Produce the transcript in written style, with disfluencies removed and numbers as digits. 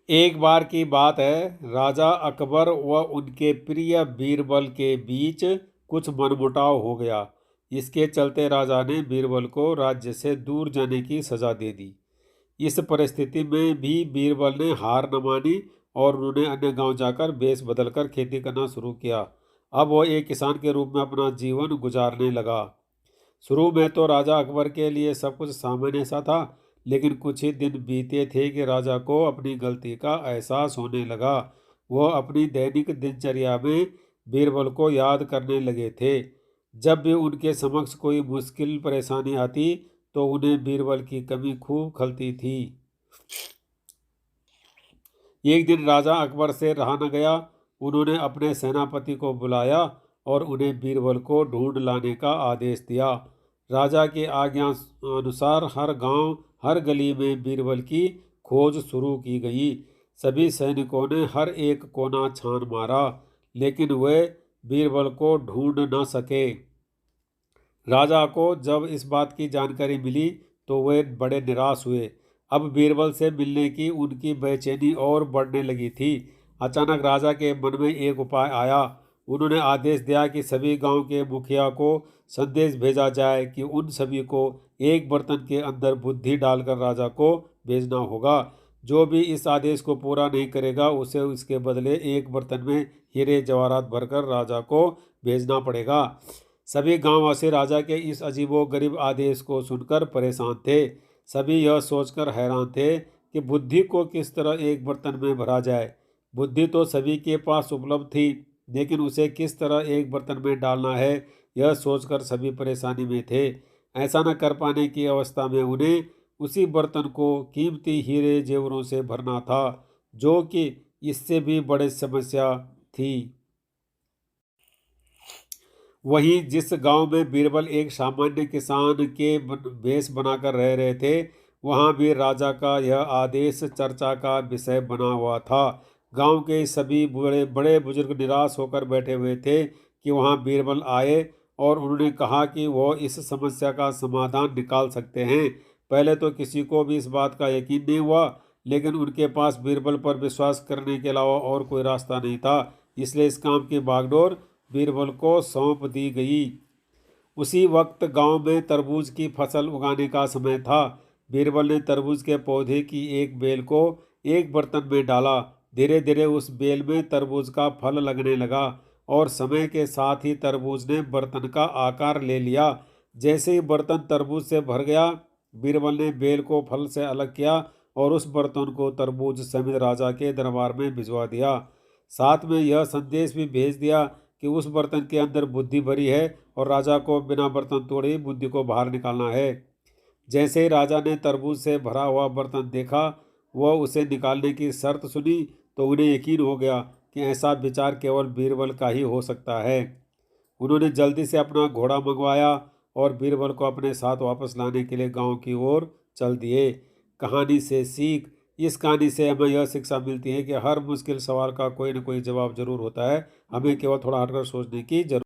एक बार की बात है, राजा अकबर व उनके प्रिय बीरबल के बीच कुछ मनमुटाव हो गया। इसके चलते राजा ने बीरबल को राज्य से दूर जाने की सजा दे दी। इस परिस्थिति में भी बीरबल ने हार न मानी और उन्होंने अन्य गांव जाकर भेष बदलकर खेती करना शुरू किया। अब वो एक किसान के रूप में अपना जीवन गुजारने लगा। शुरू में तो राजा अकबर के लिए सब कुछ सामान्य सा था, लेकिन कुछ ही दिन बीते थे कि राजा को अपनी गलती का एहसास होने लगा। वह अपनी दैनिक दिनचर्या में बीरबल को याद करने लगे थे। जब भी उनके समक्ष कोई मुश्किल परेशानी आती तो उन्हें बीरबल की कमी खूब खलती थी। एक दिन राजा अकबर से रहा न गया। उन्होंने अपने सेनापति को बुलाया और उन्हें बीरबल को ढूंढ लाने का आदेश दिया। राजा की आज्ञा अनुसार हर गांव, हर गली में बीरबल की खोज शुरू की गई। सभी सैनिकों ने हर एक कोना छान मारा, लेकिन वे बीरबल को ढूंढ न सके। राजा को जब इस बात की जानकारी मिली तो वे बड़े निराश हुए। अब बीरबल से मिलने की उनकी बेचैनी और बढ़ने लगी थी। अचानक राजा के मन में एक उपाय आया। उन्होंने आदेश दिया कि सभी गांव के मुखिया को संदेश भेजा जाए कि उन सभी को एक बर्तन के अंदर बुद्धि डालकर राजा को भेजना होगा। जो भी इस आदेश को पूरा नहीं करेगा उसे इसके बदले एक बर्तन में हीरे जवाहरात भरकर राजा को भेजना पड़ेगा। सभी गांववासी राजा के इस अजीबोगरीब आदेश को सुनकर परेशान थे। सभी यह सोचकर हैरान थे कि बुद्धि को किस तरह एक बर्तन में भरा जाए। बुद्धि तो सभी के पास उपलब्ध थी, लेकिन उसे किस तरह एक बर्तन में डालना है, यह सोचकर सभी परेशानी में थे। ऐसा न कर पाने की अवस्था में उन्हें उसी बर्तन को कीमती हीरे जेवरों से भरना था, जो कि इससे भी बड़ी समस्या थी। वहीं जिस गांव में बीरबल एक सामान्य किसान के भेष बनाकर रह रहे थे, वहां भी राजा का यह आदेश चर्चा का विषय बना हुआ था। गांव के सभी बड़े बड़े बुजुर्ग निराश होकर बैठे हुए थे कि वहां बीरबल आए और उन्होंने कहा कि वो इस समस्या का समाधान निकाल सकते हैं। पहले तो किसी को भी इस बात का यकीन नहीं हुआ, लेकिन उनके पास बीरबल पर विश्वास करने के अलावा और कोई रास्ता नहीं था। इसलिए इस काम की बागडोर बीरबल को सौंप दी गई। उसी वक्त गांव में तरबूज की फसल उगाने का समय था। बीरबल ने तरबूज के पौधे की एक बेल को एक बर्तन में डाला। धीरे धीरे उस बेल में तरबूज का फल लगने लगा और समय के साथ ही तरबूज ने बर्तन का आकार ले लिया। जैसे ही बर्तन तरबूज से भर गया, बीरबल ने बेल को फल से अलग किया और उस बर्तन को तरबूज समेत राजा के दरबार में भिजवा दिया। साथ में यह संदेश भी भेज दिया कि उस बर्तन के अंदर बुद्धि भरी है और राजा को बिना बर्तन तोड़े ही बुद्धि को बाहर निकालना है। जैसे ही राजा ने तरबूज से भरा हुआ बर्तन देखा, वह उसे निकालने की शर्त सुनी तो उन्हें यकीन हो गया कि ऐसा विचार केवल बीरबल का ही हो सकता है। उन्होंने जल्दी से अपना घोड़ा मंगवाया और बीरबल को अपने साथ वापस लाने के लिए गांव की ओर चल दिए। कहानी से सीख। इस कहानी से हमें यह शिक्षा मिलती है कि हर मुश्किल सवाल का कोई न कोई जवाब जरूर होता है। हमें केवल थोड़ा हटकर सोचने की जरूरत